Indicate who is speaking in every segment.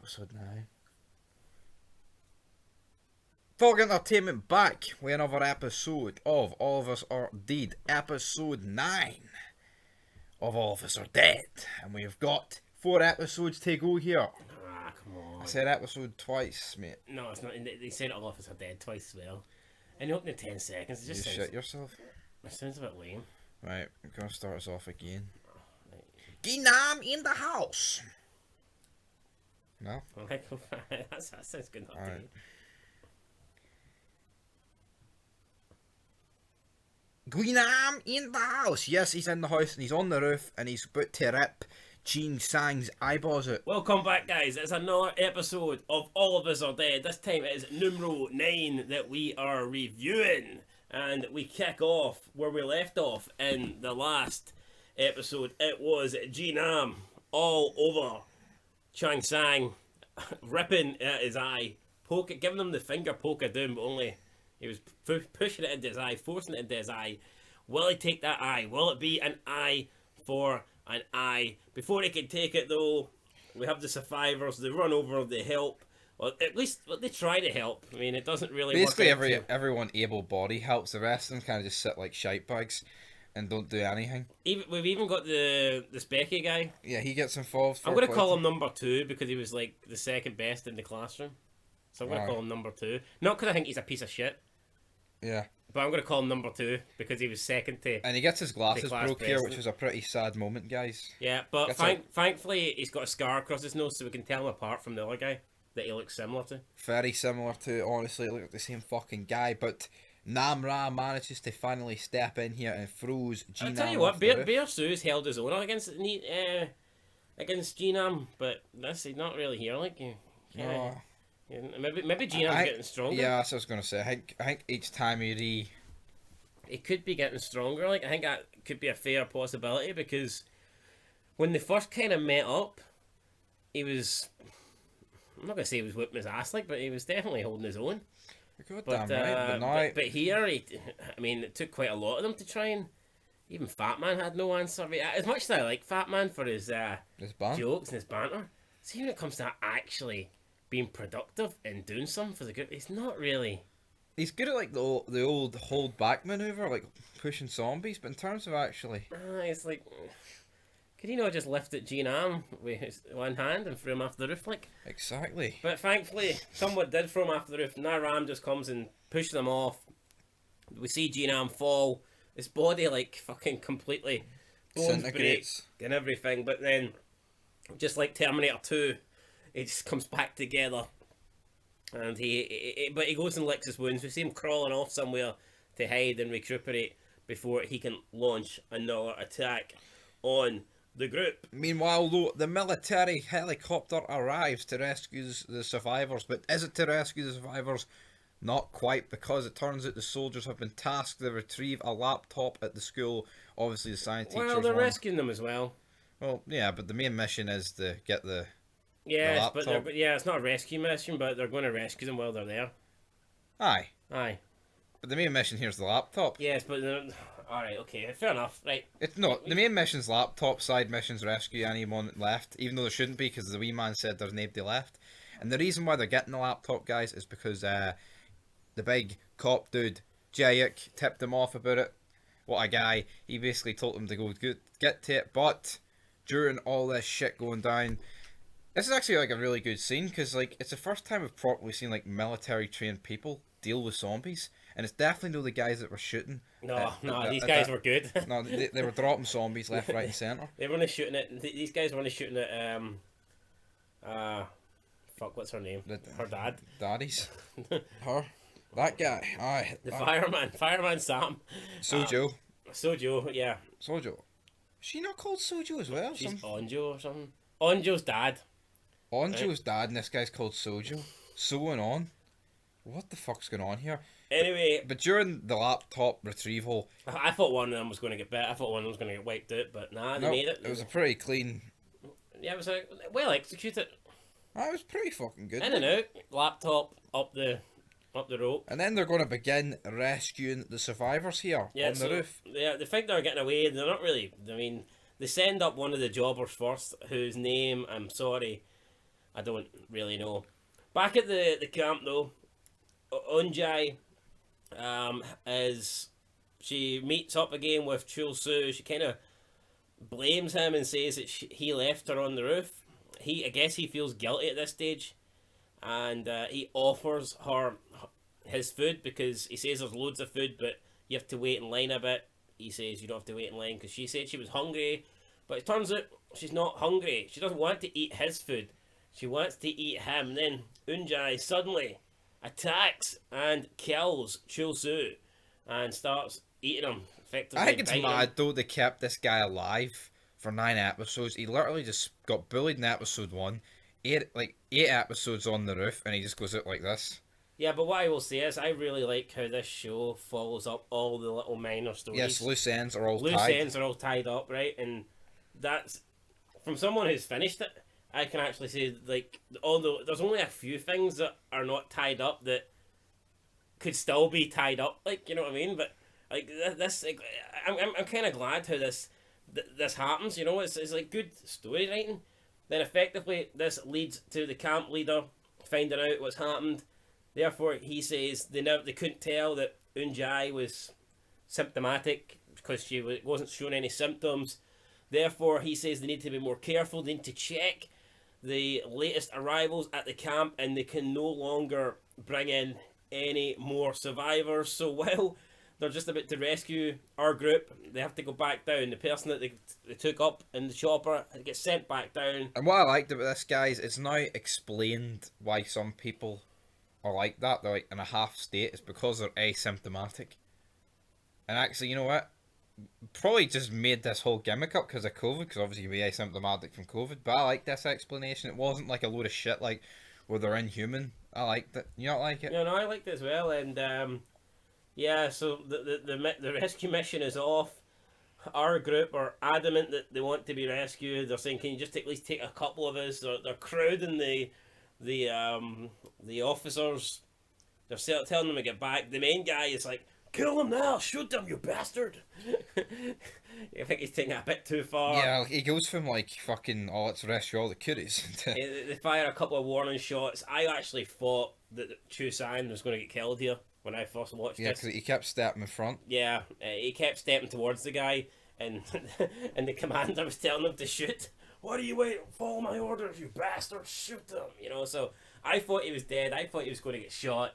Speaker 1: episode 9. Fog Entertainment back with another episode of All of Us Are Dead, episode 9 of All of Us Are Dead. And we've got 4 episodes to go here.
Speaker 2: Ah, come on.
Speaker 1: I said episode twice, mate.
Speaker 2: No, it's not. They said All of Us Are Dead twice as well. And you open in 10 seconds. It just
Speaker 1: You
Speaker 2: sounds,
Speaker 1: shit yourself.
Speaker 2: it sounds a bit lame.
Speaker 1: Right, I'm going to start us off again.
Speaker 2: Right.
Speaker 1: Ginam in the house. No?
Speaker 2: Alright, that sounds good enough to
Speaker 1: Alright.
Speaker 2: me.
Speaker 1: Guinam in the house. Yes, he's in the house and he's on the roof and he's about to rip Jean Sang's eyeballs out.
Speaker 2: Welcome back, guys. It's another episode of All of Us Are Dead. This time it is numero 9 that we are reviewing. And we kick off where we left off in the last episode. It was Jinam all over Chang Sang, ripping at his eye, giving him the finger poke of doom, but only he was pushing it into his eye, forcing it into his eye. Will he take that eye? Will it be an eye for an eye? Before he can take it, though, we have the survivors. They run over, they help. Well, at least they try to help. I mean, it doesn't really
Speaker 1: Basically,
Speaker 2: work out.
Speaker 1: everyone able-body helps. The rest of them kind of just sit like shite bags and don't do anything.
Speaker 2: We've even got the Specky guy.
Speaker 1: Yeah, he gets involved.
Speaker 2: I'm going to call him number 2 because he was like the second best in the classroom. So I'm going to
Speaker 1: Aye.
Speaker 2: call him number 2. Not because I think he's a piece of shit,
Speaker 1: Yeah,
Speaker 2: but I'm going to call him number 2 because he was second to.
Speaker 1: and he gets his glasses
Speaker 2: class
Speaker 1: broke here, which
Speaker 2: president.
Speaker 1: was a pretty sad moment, guys.
Speaker 2: Yeah, but
Speaker 1: That's like-
Speaker 2: thankfully he's got a scar across his nose so we can tell him apart from the other guy that he looks similar to.
Speaker 1: Very similar to, honestly, look like the same fucking guy, but Namra manages to finally step in here and throws G-Nam
Speaker 2: I'll tell you what,
Speaker 1: off the roof.
Speaker 2: Bear Sue's held his own against G-Nam, but that's not really here. Like,
Speaker 1: No.
Speaker 2: maybe G-Nam's
Speaker 1: I-
Speaker 2: getting stronger.
Speaker 1: Yeah, that's what I was going to say. I think each time he
Speaker 2: He could be getting stronger. Like, I think that could be a fair possibility because when they first kind of met up, he was. I'm not gonna say he was whipping his ass like, but he was definitely holding his own.
Speaker 1: You're
Speaker 2: But
Speaker 1: goddamn right, but now...
Speaker 2: but here, I mean, it took quite a lot of them to try and. Even Fat Man had no answer. I mean, as much as I like Fat Man for his
Speaker 1: This band?
Speaker 2: jokes and his banter, see when it comes to actually being productive and doing something for the group, he's not really.
Speaker 1: He's good at like the old hold back maneuver, like pushing zombies, but in terms of actually...
Speaker 2: It's like, could he not just lift at Gene Arm with his one hand and throw him off the roof like?
Speaker 1: Exactly.
Speaker 2: But thankfully, someone did throw him off the roof. Now Ram just comes and pushes him off. We see Gene Arm fall. His body like fucking completely bones break
Speaker 1: Disintegrates.
Speaker 2: and everything. But then, just like Terminator 2, he just comes back together. And but he goes and licks his wounds. We see him crawling off somewhere to hide and recuperate before he can launch another attack on the group.
Speaker 1: Meanwhile, though, the military helicopter arrives to rescue the survivors, but is it to rescue the survivors? Not quite, because it turns out the soldiers have been tasked to retrieve a laptop at the school. Obviously, the science teachers
Speaker 2: Well, they're
Speaker 1: want-
Speaker 2: rescuing them as well.
Speaker 1: Well, yeah, but the main mission is to get the...
Speaker 2: Yes, but
Speaker 1: laptop.
Speaker 2: it's not a rescue mission, but they're going to rescue them while they're there.
Speaker 1: Aye,
Speaker 2: Aye.
Speaker 1: but the main mission here is the laptop.
Speaker 2: Yes, but alright, okay, fair enough. Right.
Speaker 1: It's not. The main mission's laptop, side missions rescue anyone left, even though there shouldn't be, because the wee man said there's nobody left. And the reason why they're getting the laptop, guys, is because the big cop dude, Jayuk, tipped them off about it. What a guy. He basically told them to go get to it, but during all this shit going down, this is actually like a really good scene, because like it's the first time we've properly seen like military trained people deal with zombies, and it's definitely not the guys that were shooting.
Speaker 2: No, these guys were good.
Speaker 1: No, they were dropping zombies left, right, and centre.
Speaker 2: They were only shooting at. These guys were only shooting at. Fuck, what's her name? Her dad.
Speaker 1: Daddies. Her. That guy. Aye.
Speaker 2: The Fireman Sam.
Speaker 1: Sojo.
Speaker 2: Sojo, yeah.
Speaker 1: Sojo. Is she not called Sojo as well?
Speaker 2: She's Onjo or something. Onjo's dad.
Speaker 1: Onjo's dad and this guy's called Sojo. Sewing on. What the fuck's going on here?
Speaker 2: Anyway,
Speaker 1: But during the laptop retrieval,
Speaker 2: I thought one of them was going to get better. I thought one of them was going to get wiped out, but nah, they
Speaker 1: no,
Speaker 2: made it.
Speaker 1: it was a pretty clean.
Speaker 2: Yeah, it was well executed.
Speaker 1: It was pretty fucking good.
Speaker 2: In and out, laptop up the rope.
Speaker 1: And then they're going to begin rescuing the survivors here
Speaker 2: Yeah,
Speaker 1: on the roof.
Speaker 2: Yeah, they think they're getting away. They're not really. I mean, they send up one of the jobbers first, whose name I'm sorry, I don't really know. Back at the camp though, Unjai is she meets up again with Chul Su. She kind of blames him and says that he left her on the roof. I guess he feels guilty at this stage, and he offers her his food because he says there's loads of food, but you have to wait in line a bit. He says you don't have to wait in line because she said she was hungry, but it turns out she's not hungry. She doesn't want to eat his food. She wants to eat him. And then Unjai suddenly attacks and kills Chul Su and starts eating him. Effectively,
Speaker 1: I think it's
Speaker 2: biting
Speaker 1: mad
Speaker 2: him.
Speaker 1: though they kept this guy alive for 9 episodes. He literally just got bullied in episode 1, eight episodes on the roof, and he just goes out like this.
Speaker 2: Yeah, but what I will say is I really like how this show follows up all the little minor stories.
Speaker 1: Yes, loose ends are all
Speaker 2: Loose
Speaker 1: tied.
Speaker 2: ends are all tied up, right? And that's from someone who's finished it. I can actually say, like, although there's only a few things that are not tied up that could still be tied up, like, you know what I mean? But like this, like, I'm kind of glad how this happens. You know, it's like good story writing. Then effectively, this leads to the camp leader finding out what's happened. Therefore, he says they couldn't tell that Unjai was symptomatic because she wasn't showing any symptoms. Therefore, he says they need to be more careful. They need to check the latest arrivals at the camp, and they can no longer bring in any more survivors. So while they're just about to rescue our group, they have to go back down. The person that they took up in the chopper gets sent back down.
Speaker 1: And what I liked about this, guys, it's now explained why some people are like that. They're like in a half state. It's because they're asymptomatic. And actually, you know what? Probably just made this whole gimmick up because of COVID, because obviously you'd be asymptomatic from COVID. But I like this explanation. It wasn't like a load of shit like where they're inhuman. I liked it. You don't like it?
Speaker 2: No, I liked it as well. And yeah, so the rescue mission is off. Our group are adamant that they want to be rescued. They're saying, "Can you just at least take a couple of us?" They're crowding the officers. They're telling them to get back. The main guy is like, "Kill them now! Shoot them, you bastard!" I think he's taking it a bit too far.
Speaker 1: Yeah, he goes from like fucking, oh, let's rescue all the cuties.
Speaker 2: They fire a couple of warning shots. I actually thought that Chu San was going to get killed here when I first watched
Speaker 1: Yeah,
Speaker 2: this.
Speaker 1: because he kept stepping in front.
Speaker 2: Yeah, he kept stepping towards the guy, and and the commander was telling him to shoot. What are you waiting? Follow my orders, you bastard! Shoot them! You know. So I thought he was dead. I thought he was going to get shot.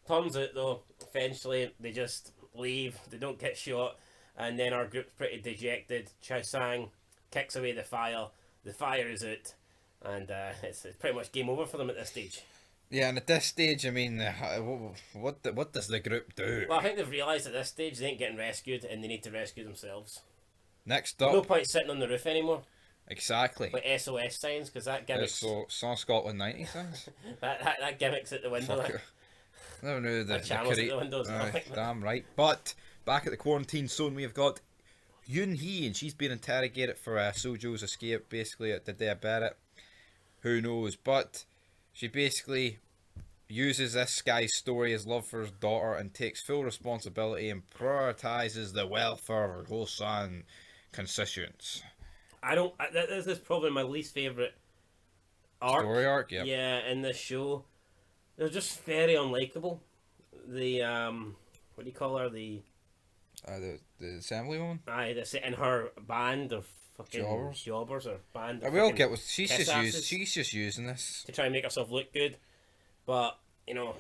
Speaker 2: Turns out though, eventually they just leave. They don't get shot, and then our group's pretty dejected. Chow Sang kicks away the fire. The fire is out, and it's pretty much game over for them at this stage.
Speaker 1: Yeah, and at this stage, I mean, what does the group do?
Speaker 2: Well, I think they've realised at this stage they ain't getting rescued, and they need to rescue themselves.
Speaker 1: Next
Speaker 2: No
Speaker 1: up,
Speaker 2: point sitting on the roof anymore.
Speaker 1: exactly.
Speaker 2: Like SOS signs, because that gimmick's
Speaker 1: So, Song Scotland 90 things.
Speaker 2: that gimmick's at the window.
Speaker 1: Fuck it. Never knew the
Speaker 2: channel's at the windows.
Speaker 1: Damn right. But back at the quarantine zone, we have got Yoon Hee, and she's been interrogated for Sojo's escape. Basically, did they abet it? Who knows? But she basically uses this guy's story as love for his daughter and takes full responsibility and prioritizes the welfare of her Gosan constituents.
Speaker 2: This is probably my least favourite arc.
Speaker 1: Story arc, yeah.
Speaker 2: Yeah, in this show. They're just very unlikable. The what do you call her? The
Speaker 1: assembly woman.
Speaker 2: and her band of fucking jobbers or band.
Speaker 1: I
Speaker 2: Of
Speaker 1: will
Speaker 2: fucking
Speaker 1: get what she's
Speaker 2: kiss-asses
Speaker 1: just using this.
Speaker 2: to try and make herself look good. But you know,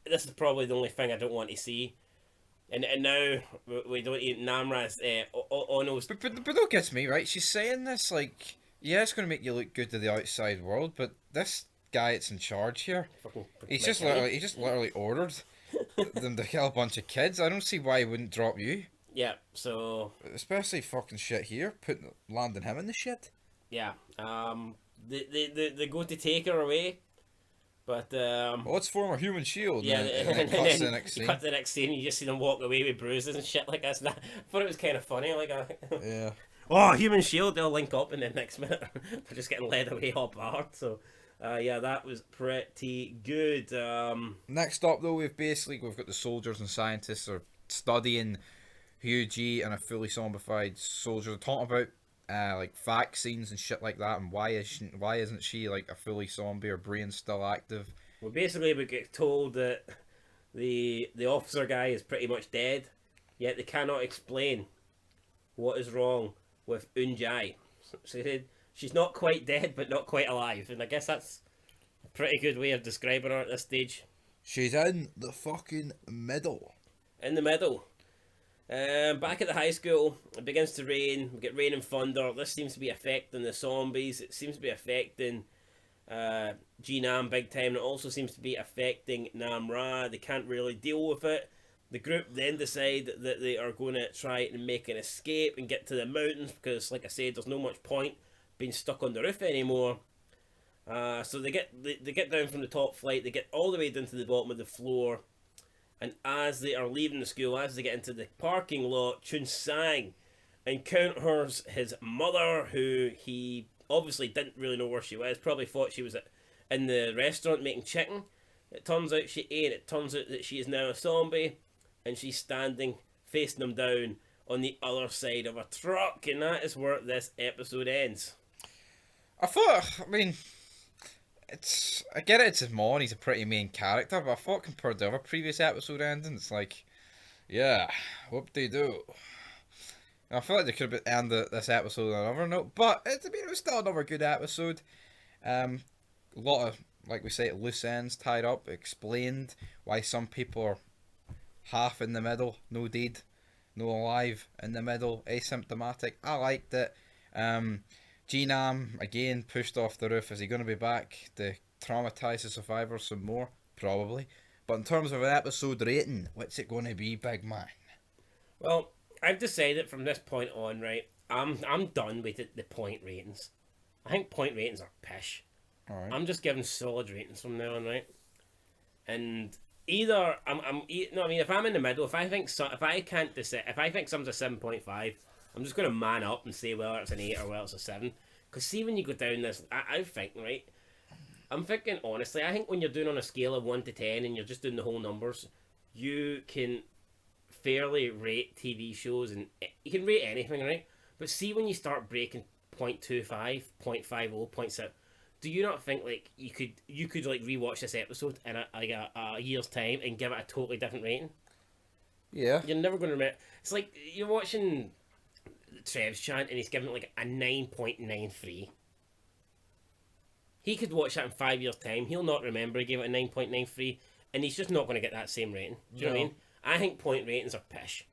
Speaker 2: this is probably the only thing I don't want to see. And now we don't eat Namra's Ono's.
Speaker 1: But don't get me right. She's saying this like, yeah, it's going to make you look good to the outside world, but this guy that's in charge here, he just literally ordered them to kill a bunch of kids. I don't see why he wouldn't drop you.
Speaker 2: Yeah. So.
Speaker 1: Especially fucking shit here, landing him in the shit.
Speaker 2: Yeah. They go to take her away. But
Speaker 1: let's form a human shield.
Speaker 2: Yeah,
Speaker 1: and then cuts the next scene.
Speaker 2: Cut the next scene. You just see them walk away with bruises and shit like that. I thought it was kind of funny. Like,
Speaker 1: yeah.
Speaker 2: Oh, human shield. They'll link up, and then next minute they're just getting led away all barred. So, yeah, that was pretty good.
Speaker 1: Next up, though, we've got the soldiers and scientists are studying Hugh G and a fully zombified soldier. They're talking about like vaccines and shit like that, and why isn't she like a fully zombie, or brain still active?
Speaker 2: Well, basically, we get told that the officer guy is pretty much dead, yet they cannot explain what is wrong with Unjai. So she's not quite dead, but not quite alive, and I guess that's a pretty good way of describing her at this stage.
Speaker 1: She's in the fucking middle.
Speaker 2: In the middle. Back at the high school, it begins to rain. We get rain and thunder. This seems to be affecting the zombies. It seems to be affecting G-Nam big time. And it also seems to be affecting Nam-Ra. They can't really deal with it. The group then decide that they are going to try and make an escape and get to the mountains because, like I said, there's no much point being stuck on the roof anymore. So they get down from the top flight. They get all the way down to the bottom of the floor. And as they are leaving the school, as they get into the parking lot, Chun Sang encounters his mother, who he obviously didn't really know where she was. Probably thought she was in the restaurant making chicken. It turns out she ain't. It turns out that she is now a zombie, and she's standing facing them down on the other side of a truck. And that is where this episode ends.
Speaker 1: I mean, I get it, it's his mom, he's a pretty main character, but I thought compared to other previous episode endings, it's like, yeah, whoop they do. I feel like they could have ended this episode on another note, but it was still another good episode. A lot of, like we say, loose ends tied up, explained why some people are half in the middle, no dead, no alive, in the middle, asymptomatic. I liked it. G-Nam, again, pushed off the roof. Is he going to be back to traumatise the survivors some more? Probably. But in terms of an episode rating, what's it going to be, big man?
Speaker 2: Well, I've decided from this point on, right, I'm done with the point ratings. I think point ratings are pish.
Speaker 1: All right.
Speaker 2: I'm just giving solid ratings from now on, right? And either if I'm in the middle, if I think something's a 7.5, I'm just going to man up and say whether it's an 8 or whether it's a 7. Because see, when you go down this, I think, right, I'm thinking, honestly, I think when you're doing on a scale of 1 to 10 and you're just doing the whole numbers, you can fairly rate TV shows, and you can rate anything, right? But see, when you start breaking 0.25, 0.50, 0.7, do you not think, like, you could like rewatch this episode in a year's time and give it a totally different rating?
Speaker 1: Yeah.
Speaker 2: You're never going to remember. It's like you're watching Trev's chant and he's giving it like a 9.93. He could watch that in 5 years' time. He'll not remember he gave it a 9.93, and he's just not going to get that same rating. Do you know what I mean? I think point ratings are pish.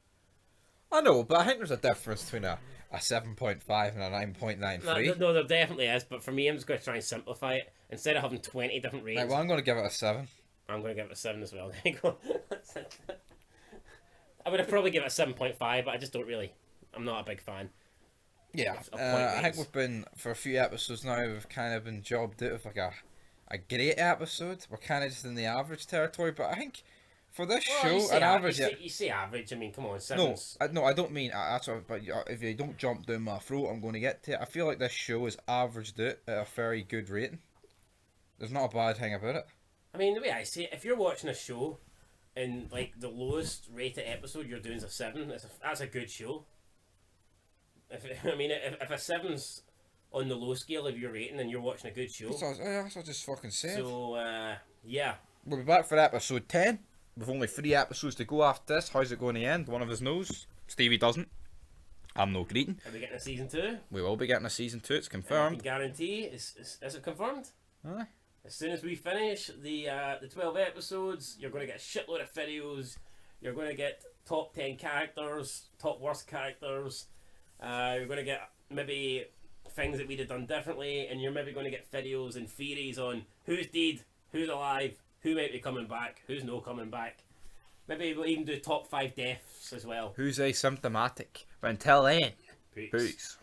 Speaker 1: I know, but I think there's a difference between a 7.5 and a 9.93.
Speaker 2: No, there definitely is, but for me, I'm just going to try and simplify it. Instead of having 20 different ratings,
Speaker 1: Right, well, I'm going to give it a 7.
Speaker 2: I'm going to give it a 7 as well. There you go. I would have probably given it a 7.5, but I just don't really. I'm not a big fan.
Speaker 1: Yeah, I think we've been, for a few episodes now, we've kind of been jobbed out of like a great episode. We're kind of just in the average territory, but I think for this show, an average...
Speaker 2: You say average, I mean, come on,
Speaker 1: 7's... No, I don't mean... That's what, but if you don't jump down my throat, I'm going to get to it. I feel like this show is averaged out at a very good rating. There's not a bad thing about it.
Speaker 2: I mean, the way I see it, if you're watching a show and like the lowest rated episode you're doing is a 7, that's a good show. If a 7's on the low scale of your rating and you're watching a good show.
Speaker 1: That's what I just fucking said.
Speaker 2: So, yeah.
Speaker 1: We'll be back for episode 10. We've only 3 episodes to go after this. How's it going to end? One of us knows. Stevie doesn't. I'm no greeting.
Speaker 2: Are we getting a season 2?
Speaker 1: We will be getting a season 2. It's confirmed.
Speaker 2: I can guarantee. Is it confirmed?
Speaker 1: Aye.
Speaker 2: As soon as we finish the 12 episodes, you're going to get a shitload of videos. You're going to get top 10 characters, top worst characters. You're going to get maybe things that we'd have done differently, and you're maybe going to get videos and theories on who's dead, who's alive, who might be coming back, who's no coming back. Maybe we'll even do top 5 deaths as well.
Speaker 1: Who's asymptomatic. But until then,
Speaker 2: Peace.
Speaker 1: peace.